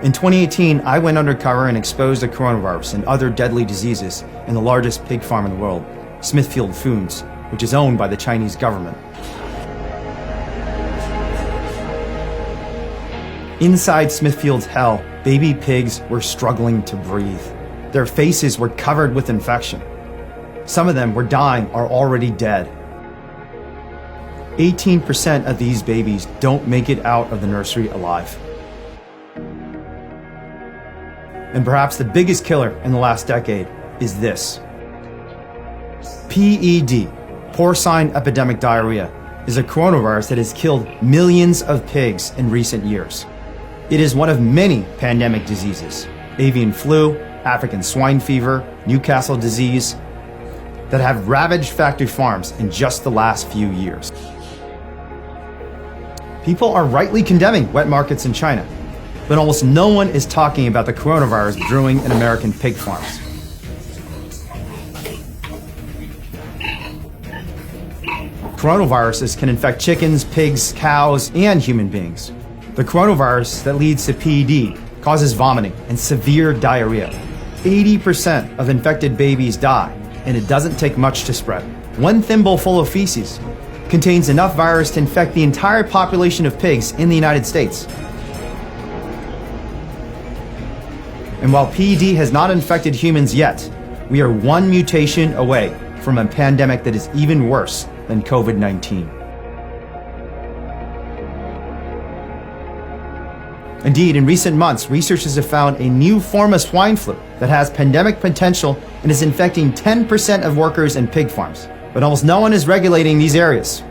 In 2018, I went undercover and exposed the coronavirus and other deadly diseases in the largest pig farm in the world, Smithfield Foods, which is owned by the Chinese government. Inside Smithfield's hell, baby pigs were struggling to breathe. Their faces were covered with infection. Some of them were dying or already dead. 18% of these babies don't make it out of the nursery alive. And perhaps the biggest killer in the last decade is this. PED, porcine epidemic diarrhea, is a coronavirus that has killed millions of pigs in recent years. It is one of many pandemic diseases, avian flu, African swine fever, Newcastle disease, that have ravaged factory farms in just the last few years. People are rightly condemning wet markets in China, but almost no one is talking about the coronavirus brewing in American pig farms. Coronaviruses can infect chickens, pigs, cows, and human beings. The coronavirus that leads to PED causes vomiting and severe diarrhea. 80% of infected babies die, and it doesn't take much to spread. One thimble full of feces contains enough virus to infect the entire population of pigs in the United States. And while PED has not infected humans yet, we are one mutation away from a pandemic that is even worse than COVID-19. Indeed, in recent months, researchers have found a new form of swine flu that has pandemic potential and is infecting 10% of workers in pig farms. But almost no one is regulating these areas.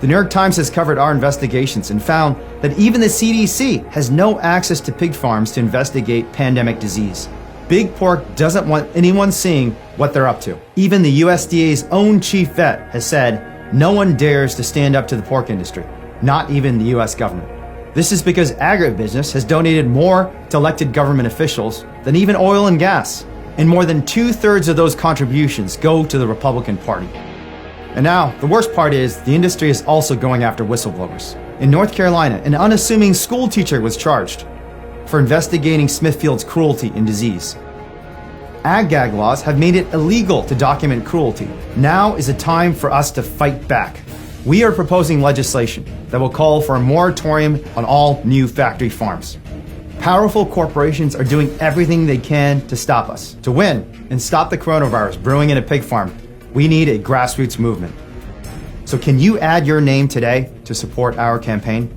The New York Times has covered our investigations and found that even the CDC has no access to pig farms to investigate pandemic disease. Big Pork doesn't want anyone seeing what they're up to. Even the USDA's own chief vet has said no one dares to stand up to the pork industry, not even the US government. This is because agribusiness has donated more to elected government officials than even oil and gas, and more than 2/3 of those contributions go to the Republican Party. And now, the worst part is, the industry is also going after whistleblowers. In North Carolina, an unassuming school teacher was charged for investigating Smithfield's cruelty and disease. Ag-gag laws have made it illegal to document cruelty. Now is the time for us to fight back. We are proposing legislation that will call for a moratorium on all new factory farms. Powerful corporations are doing everything they can to stop us. To win and stop the coronavirus brewing in a pig farm, we need a grassroots movement. So can you add your name today to support our campaign?